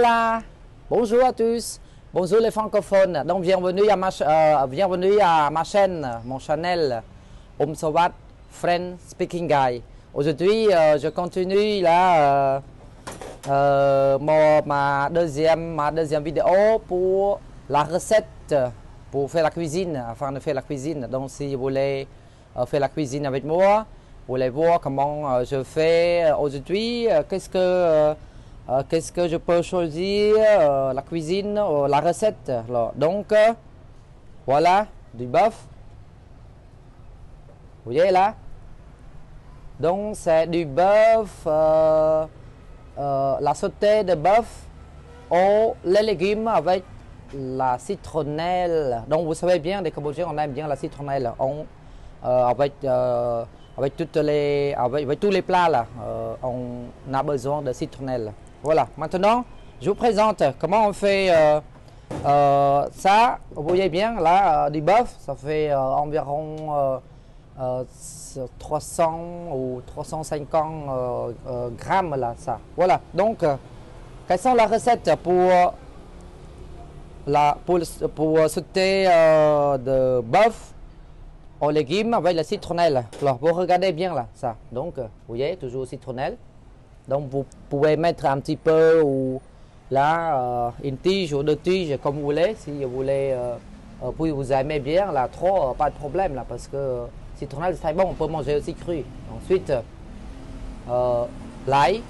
Hola, bonjour à tous, bonjour les francophones. Donc bienvenue à ma chaîne, mon channel Sawat Friend Speaking Guy. Aujourd'hui, je continue là ma deuxième vidéo pour la recette pour faire la cuisine, afin de faire la cuisine. Donc si vous voulez faire la cuisine avec moi, vous voulez voir comment je fais aujourd'hui, qu'est-ce que je peux choisir, la cuisine, la recette. Alors, donc, voilà, du bœuf. Vous voyez là? Donc, c'est du bœuf, la sautée de bœuf aux les légumes avec la citronnelle. Donc, vous savez bien, les Cambodgiens, on aime bien la citronnelle. Avec tous les plats là, on a besoin de citronnelle. Voilà, maintenant, je vous présente comment on fait ça. Vous voyez bien, là, du bœuf, ça fait environ 300 ou 350 grammes, là, ça. Voilà, donc, quelles sont les recettes pour sauter de bœuf aux légumes avec la citronnelle? Alors, vous regardez bien, là, ça. Donc, vous voyez, toujours citronnelle. Donc vous pouvez mettre un petit peu ou là une tige ou deux tiges comme vous voulez. Si vous voulez, puis vous aimez bien là trop, pas de problème là parce que citronnelle c'est très bon, on peut manger aussi cru. Ensuite l'ail,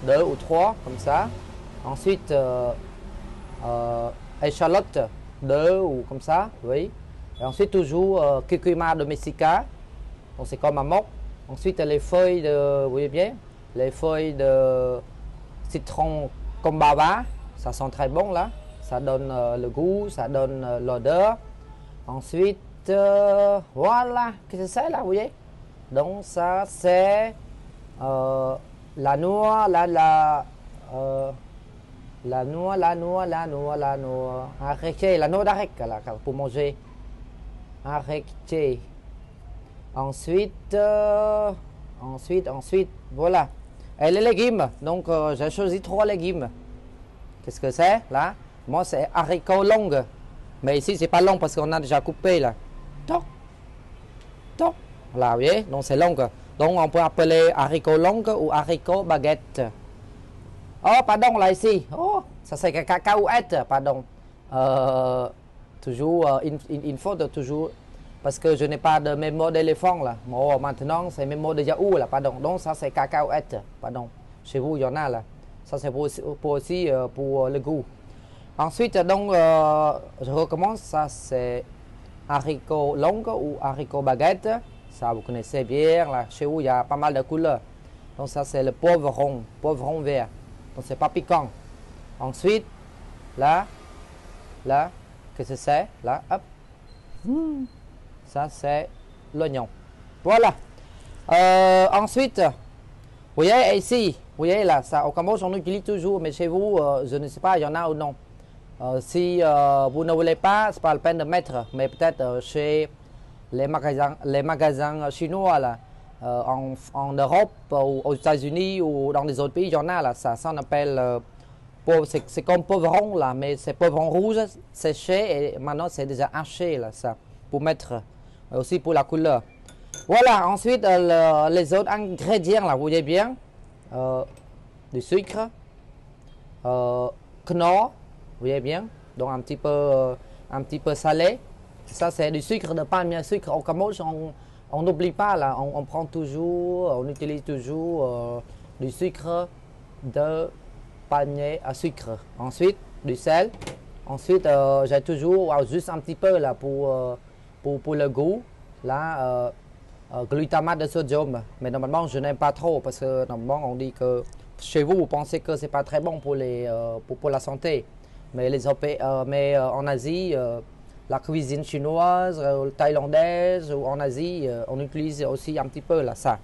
2 ou 3 comme ça. Ensuite échalote 2 ou comme ça, oui. Et ensuite toujours curcuma domestica, donc c'est comme un mot. Ensuite les feuilles de, vous voyez bien, les feuilles de citron combava, ça sent très bon là, ça donne le goût, ça donne l'odeur. Ensuite, voilà, qu'est-ce que c'est là, vous voyez? Donc ça c'est la noix, la noix arrêtée, la noix d'arrêt là, pour manger. Arrêtée. Ensuite, voilà. Et les légumes, donc j'ai choisi 3 légumes. Qu'est-ce que c'est là? Moi c'est haricots longs. Mais ici c'est pas long parce qu'on a déjà coupé là. Toc, toc. Là, vous voyez? Donc c'est long. Donc on peut appeler haricots longs ou haricots baguettes. Oh, pardon là ici. Oh, ça c'est cacahuète, pardon. Toujours, il faut de toujours. Parce que je n'ai pas de mémoire d'éléphant là. Bon, maintenant c'est mémoire de yaourt là, pardon. Donc ça c'est cacahuète, pardon. Chez vous il y en a là. Ça c'est pour aussi pour le goût. Ensuite donc je recommence. Ça c'est haricots longs ou haricots baguettes. Ça vous connaissez bien là. Chez vous il y a pas mal de couleurs. Donc ça c'est le poivron vert. Donc c'est pas piquant. Ensuite là, qu'est-ce que c'est là? Hop. Ça c'est l'oignon. Voilà. Ensuite, vous voyez ici, vous voyez là, ça au Cambodge on utilise toujours, mais chez vous, je ne sais pas, il y en a ou non. Si vous ne voulez pas, c'est pas la peine de mettre, mais peut-être chez les magasins chinois là, en Europe ou aux États-Unis ou dans les autres pays, il y en a là, ça on appelle c'est comme poivron là, mais c'est poivron rouge séché et maintenant c'est déjà haché là, ça pour mettre. Aussi pour la couleur. Voilà, ensuite les autres ingrédients là, vous voyez bien, du sucre, knorr, vous voyez bien, donc un petit peu salé. Ça c'est du sucre de palme, bien sucre. Au Cambodge, on n'oublie pas là, on prend toujours, on utilise toujours du sucre de palmier à sucre. Ensuite du sel. Ensuite j'ai toujours juste un petit peu là pour le goût, là, glutamate de sodium. Mais normalement, je n'aime pas trop parce que normalement, on dit que chez vous, vous pensez que c'est pas très bon pour la santé. Mais en Asie, la cuisine chinoise, thaïlandaise ou en Asie, on utilise aussi un petit peu là, ça.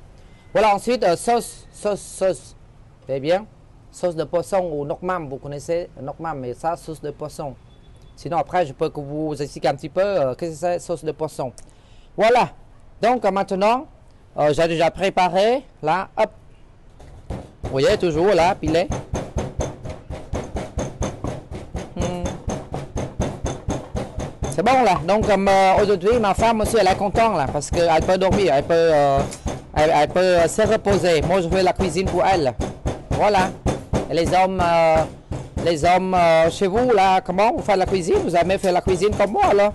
Voilà, ensuite, sauce. Vous voyez bien? Sauce de poisson ou nokmam, vous connaissez nokmam, mais ça, sauce de poisson. Sinon, après, je peux vous expliquer un petit peu qu'est-ce que c'est sauce de poisson. Voilà. Donc, maintenant, j'ai déjà préparé. Là, hop. Vous voyez, toujours là, pilé. C'est bon là. Donc comme aujourd'hui, ma femme aussi, elle est contente là parce qu'elle peut dormir, elle peut se reposer. Moi, je fais la cuisine pour elle. Voilà. Et les hommes chez vous là, comment vous faites la cuisine? Vous avez fait la cuisine comme moi là?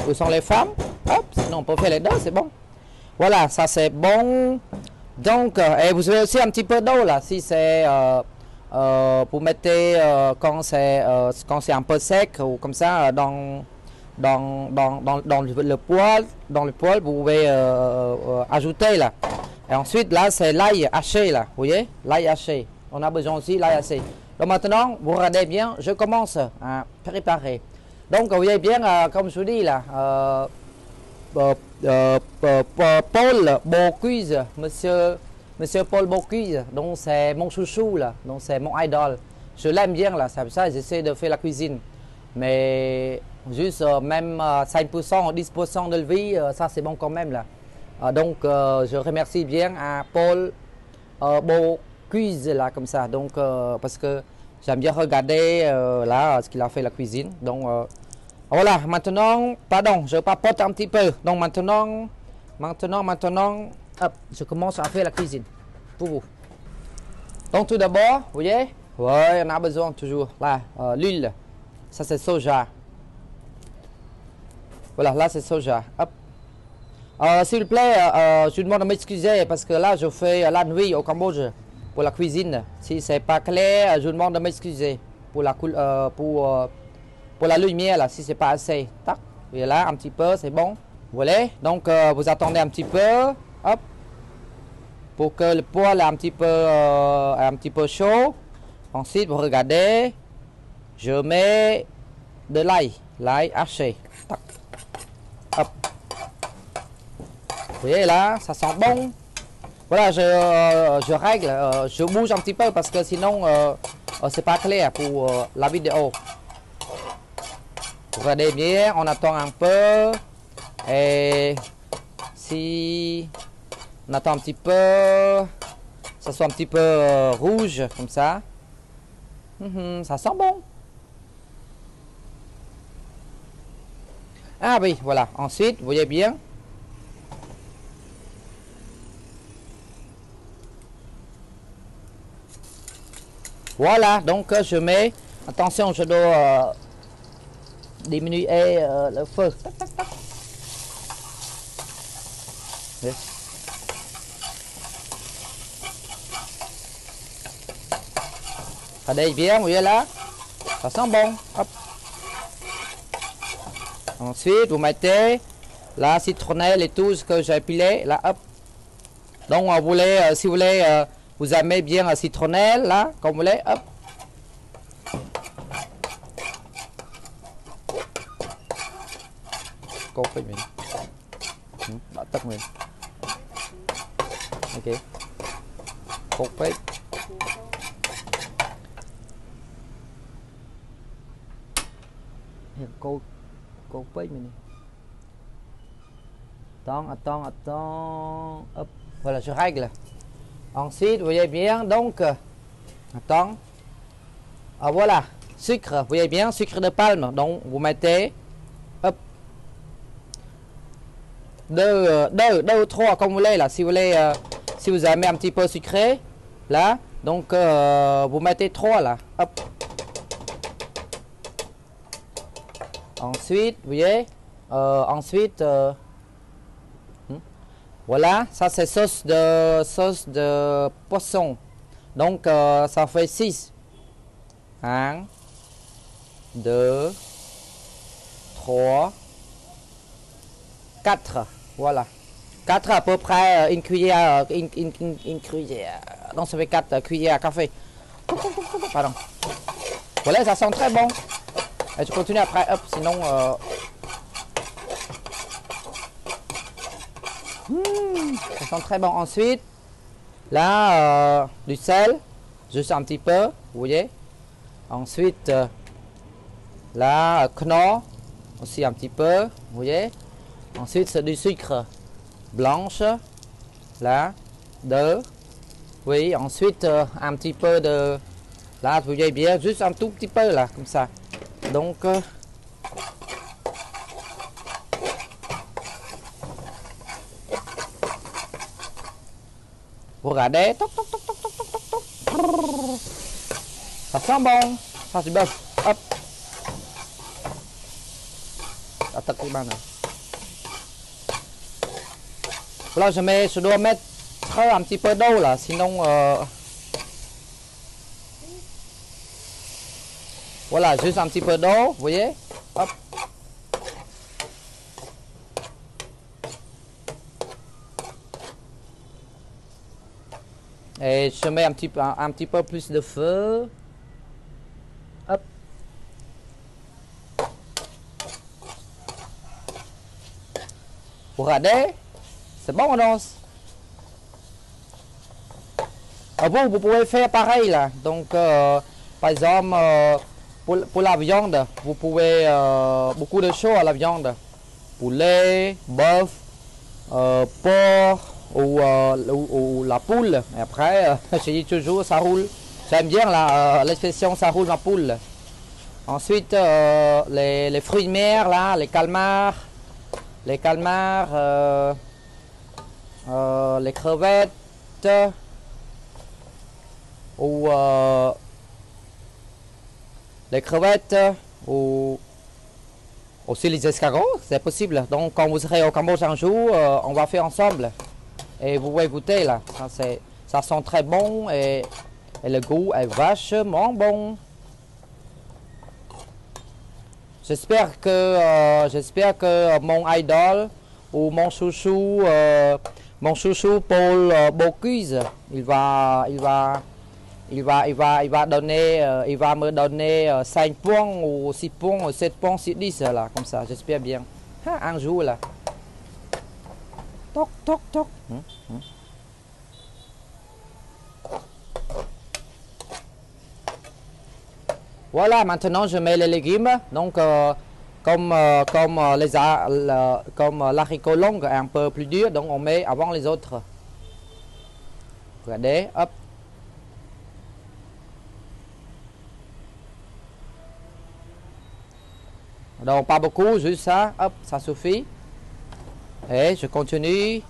Où sont les femmes? Hop, sinon on peut faire les deux, c'est bon. Voilà, ça c'est bon. Donc, et vous avez aussi un petit peu d'eau là, si c'est vous mettez quand c'est un peu sec ou comme ça dans le poêle, vous pouvez ajouter là. Et ensuite là c'est l'ail haché là, vous voyez, l'ail haché. On a besoin aussi l'ail haché. Donc maintenant, vous regardez bien, je commence à préparer. Donc vous voyez bien, comme je vous dis là, Paul Bocuse, monsieur Paul Bocuse, donc c'est mon chouchou là, donc c'est mon idole. Je l'aime bien là, c'est pour ça que j'essaie de faire la cuisine. Mais juste même 5% ou 10% de vie, ça c'est bon quand même là. Donc je remercie bien à Paul Bocuse là comme ça, donc parce que j'aime bien regarder là ce qu'il a fait la cuisine. Donc voilà, maintenant, pardon, je papote un petit peu. Donc maintenant, hop, je commence à faire la cuisine pour vous. Donc tout d'abord, vous voyez, ouais, on a besoin toujours là, l'huile. Ça c'est soja. Voilà, là c'est soja. Hop. S'il vous plaît, je vous demande de m'excuser parce que là je fais la nuit au Cambodge pour la cuisine. Si c'est pas clair, je vous demande de m'excuser pour la lumière là, si c'est pas assez. Tac. Et là un petit peu, c'est bon. Voilà. Donc vous attendez un petit peu, hop, pour que le poêle est un petit peu chaud. Ensuite vous regardez, je mets de l'ail haché. Tac. Hop. Vous voyez là, ça sent bon. Voilà, je règle, je bouge un petit peu parce que sinon c'est pas clair pour la vidéo. Regardez bien, on attend un peu. Et si on attend un petit peu, ça soit un petit peu rouge comme ça. Ça sent bon. Ah oui, voilà. Ensuite, vous voyez bien. Voilà, donc je mets, attention, je dois diminuer le feu. Tac, tac, tac. Yes. Regardez bien, vous voyez là, ça sent bon. Hop. Ensuite, vous mettez la citronnelle et tout ce que j'ai pilé là, hop. Donc, vous voulez, si vous voulez, vous aimez bien la citronnelle là, comme vous voulez, hop. Cô phết mình đã tắt mình ok cô phết cô phết mình attends hop voilà je règle ensuite vous voyez bien donc attends voilà sucre vous voyez bien sucre de palme donc vous mettez hop deux ou trois comme vous voulez là, si vous voulez, si vous aimez un petit peu sucré là, donc vous mettez 3 là, hop. Ensuite vous voyez, ensuite voilà, ça c'est sauce de poisson, donc ça fait 6. 1 2 3 4. Voilà. 4 à peu près, une cuillère, une cuillère. Non, ça fait 4 cuillères à café. Pardon. Voilà, ça sent très bon. Et je continue après, hop, sinon... ça sent très bon. Ensuite, là, du sel, juste un petit peu, vous voyez. Ensuite, là, knorr, aussi un petit peu, vous voyez. Ensuite, c'est du sucre blanche, là, 2, oui, ensuite, un petit peu de, là, vous voyez bien, juste un tout petit peu, là, comme ça. Donc, vous regardez, toc, toc, toc, toc, toc, toc, toc, toc. Ça sent bon, ça c'est bœuf, hop. Attaque les mains. Là, je dois mettre un petit peu d'eau là, sinon... Voilà, juste un petit peu d'eau, vous voyez, hop. Et je mets un petit peu plus de feu. Hop. Vous regardez, c'est bon, non? Vous pouvez faire pareil là. Donc, par exemple, pour la viande, vous pouvez beaucoup de choses à la viande. Poulet, bœuf, porc ou la poule. Et après, je dis toujours ça roule. J'aime bien l'expression ça roule ma poule. Ensuite, les fruits de mer, là, les calmars, les crevettes, ou les crevettes, ou aussi les escargots, c'est possible. Donc, quand vous serez au Cambodge un jour, on va faire ensemble. Et vous pouvez goûter là. Ça sent très bon et le goût est vachement bon. J'espère que mon idole ou mon chouchou Paul Bocuse, il va me donner 5 points ou 6 points ou 7 points sur 10 là, comme ça, j'espère bien. Un jour là. Toc, toc, toc. Voilà, maintenant je mets les légumes. Donc, comme l'haricot long est un peu plus dur, donc on met avant les autres. Regardez, hop. Donc pas beaucoup, juste ça, hop, ça suffit. Et je continue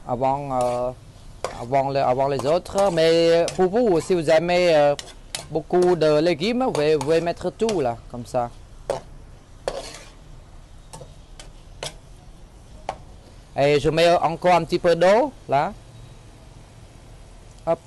avant les autres. Mais pour vous, si vous aimez beaucoup de légumes, vous pouvez mettre tout là, comme ça. Et je mets encore un petit peu d'eau là. Hop.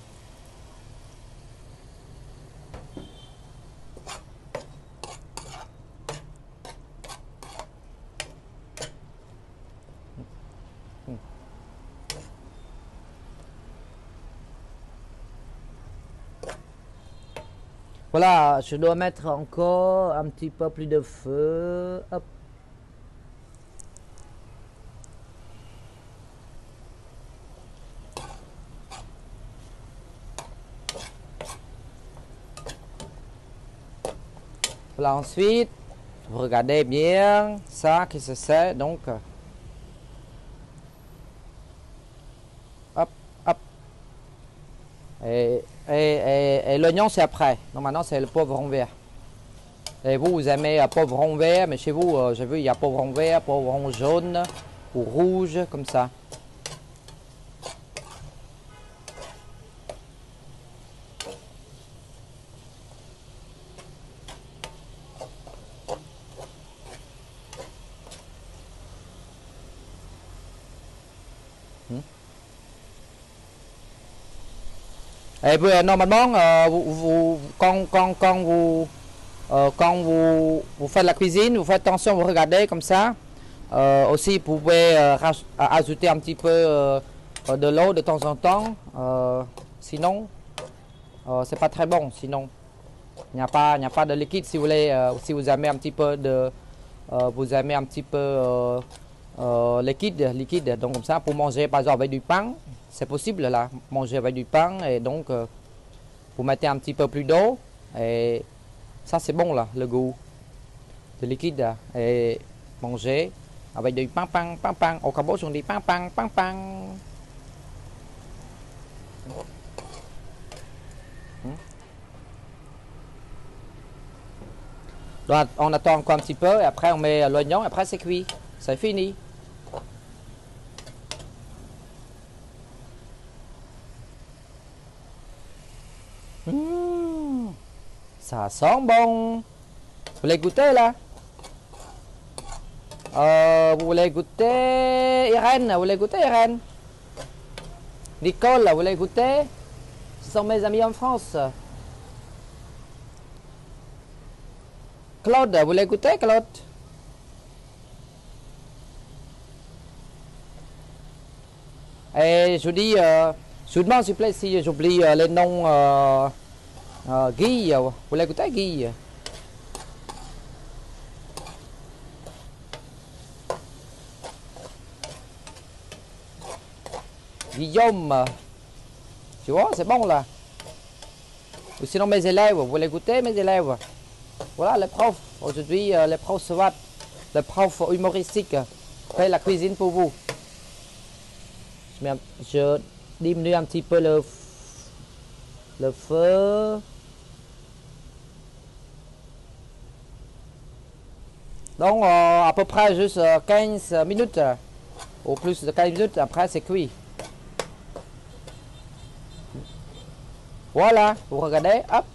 Voilà, je dois mettre encore un petit peu plus de feu. Hop. Voilà, ensuite, vous regardez bien ça, qu'est-ce que c'est, donc. Hop, hop. Et l'oignon, c'est après. Donc maintenant, c'est le poivron vert. Et vous aimez poivron vert, mais chez vous, j'ai vu, il y a poivron vert, poivron jaune ou rouge, comme ça. Et puis, normalement, quand vous faites la cuisine, vous faites attention, vous regardez comme ça. Aussi, vous pouvez ajouter un petit peu de l'eau de temps en temps. Sinon, c'est pas très bon. Sinon, il n'y a pas de liquide. Si vous voulez, si vous aimez un petit peu de, liquide. Donc comme ça, pour manger par exemple avec du pain, c'est possible là, manger avec du pain et donc vous mettez un petit peu plus d'eau et ça c'est bon là, le goût de liquide et manger avec du pain. Au Cambodge on dit pain. Donc, on attend encore un petit peu et après on met l'oignon et après c'est cuit. C'est fini. Ça sent bon. Vous voulez goûter là? Vous voulez goûter Irène? Vous voulez goûter Irène? Nicole, vous voulez goûter? Ce sont mes amis en France. Claude, vous voulez goûter Claude? Et je vous dis, je vous demande s'il vous plaît si j'oublie les noms. Guy, vous voulez goûter Guy? Guillaume, tu vois, c'est bon là. Ou sinon mes élèves, vous voulez goûter mes élèves? Voilà les profs, aujourd'hui les profs SWAT, les profs humoristiques, fait la cuisine pour vous. Je diminue un petit peu le feu. Donc à peu près juste 15 minutes, ou plus de 15 minutes, après c'est cuit. Voilà, vous regardez, hop.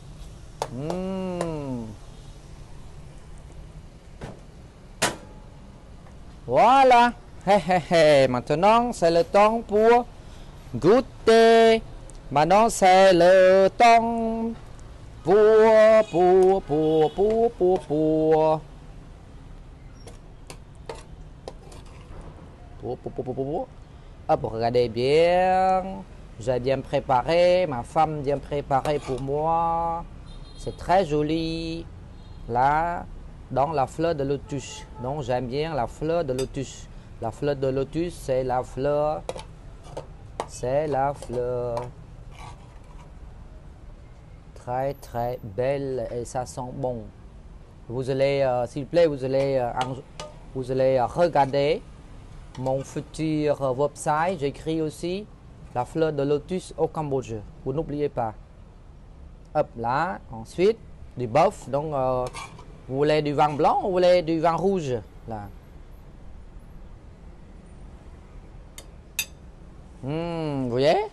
Voilà. Maintenant c'est le temps pour goûter. Maintenant c'est le temps pour. Hop, regardez bien. J'ai bien préparé, ma femme bien préparé pour moi. C'est très joli. Là, dans la fleur de lotus. Donc j'aime bien la fleur de lotus. La fleur de lotus, c'est la fleur. C'est la fleur. Très très belle et ça sent bon. Vous allez, s'il vous plaît, vous allez regarder mon futur website. J'écris aussi la fleur de lotus au Cambodge. Vous n'oubliez pas. Hop là. Ensuite, du bœuf. Donc, vous voulez du vin blanc ou vous voulez du vin rouge là? Vous voyez?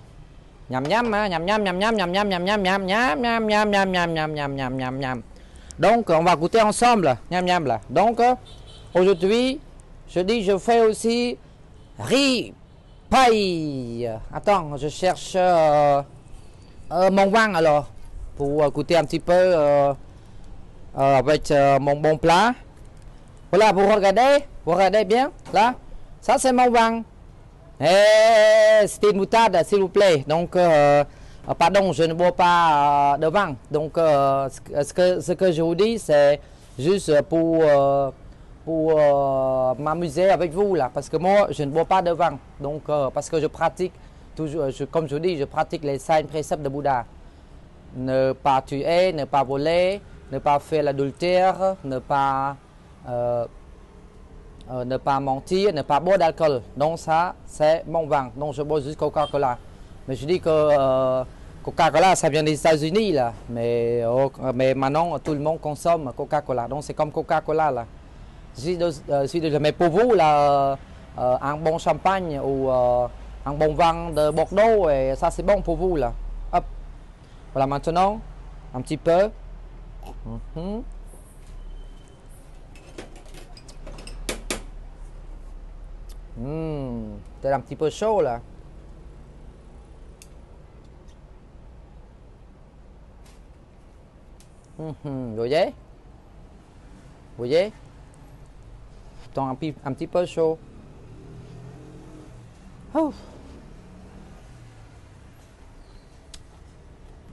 Nham nham, hein? Nham nham, nham nham, nham nham, nham nham, nham nham, nham nham, nham nham, nham nham, nham nham, nham. Donc, on va goûter ensemble. Nham nham là. Donc, aujourd'hui, je fais aussi riz paille. Attends, je cherche mon vin alors pour goûter un petit peu avec mon bon plat. Voilà, vous regardez bien là. Ça c'est mon vin. Et style moutarde s'il vous plaît. Donc pardon, je ne bois pas de vin. Donc ce que je vous dis c'est juste pour m'amuser avec vous là, parce que moi je ne bois pas de vin, donc parce que je pratique toujours, comme je vous dis, je pratique les 5 préceptes de Bouddha: ne pas tuer, ne pas voler, ne pas faire l'adultère, ne pas mentir, ne pas boire d'alcool. Donc ça c'est mon vin, donc je bois juste Coca-Cola. Mais je dis que Coca-Cola ça vient des États-Unis là, mais maintenant tout le monde consomme Coca-Cola, donc c'est comme Coca-Cola là. Mais pour vous là, un bon champagne ou un bon vin de Bordeaux, et ça c'est bon pour vous là. Hop. Voilà, maintenant un petit peu. C'est un petit peu chaud là. Vous voyez? Vous voyez? Un petit peu chaud. Oh.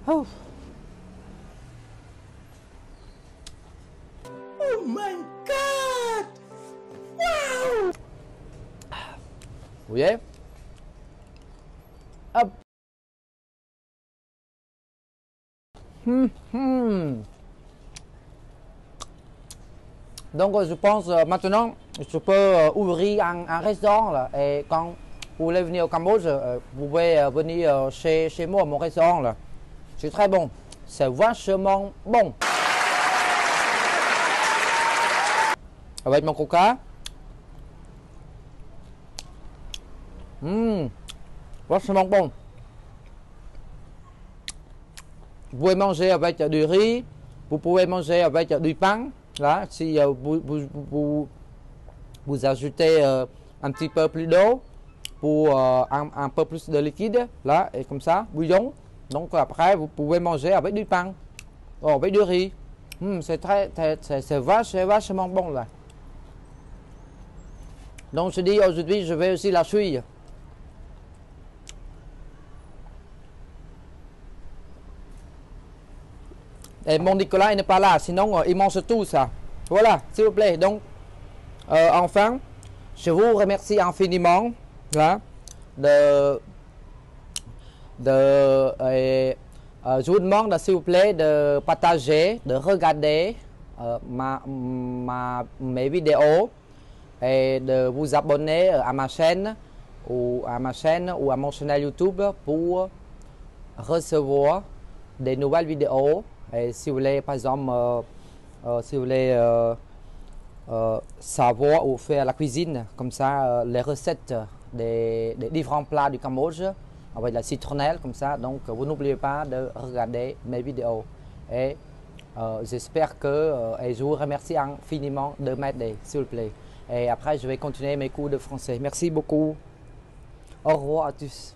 Oh. Oh my God! Wow! Vous voyez? Hop. Donc je pense maintenant je peux ouvrir un restaurant là, et quand vous voulez venir au Cambodge, vous pouvez venir chez moi, mon restaurant là. C'est très bon, c'est vachement bon. avec mon coca. Vachement bon. Vous pouvez manger avec du riz, vous pouvez manger avec du pain. Là, si vous ajoutez un petit peu plus d'eau pour un peu plus de liquide, là, et comme ça, bouillon. Donc après, vous pouvez manger avec du pain, avec du riz. C'est vachement bon là. Donc je dis aujourd'hui, je vais aussi la suivre. Et mon Nicolas n'est pas là, sinon il mange tout ça. Voilà, s'il vous plaît. Donc, enfin, je vous remercie infiniment là, je vous demande s'il vous plaît de partager, de regarder mes vidéos et de vous abonner à ma chaîne ou à mon canal YouTube pour recevoir des nouvelles vidéos. Et si vous voulez, par exemple, si vous voulez savoir ou faire la cuisine, comme ça, les recettes des différents plats du Cambodge, avec la citronnelle, comme ça. Donc, vous n'oubliez pas de regarder mes vidéos. Et j'espère que, et je vous remercie infiniment de m'aider, s'il vous plaît. Et après, je vais continuer mes cours de français. Merci beaucoup. Au revoir à tous.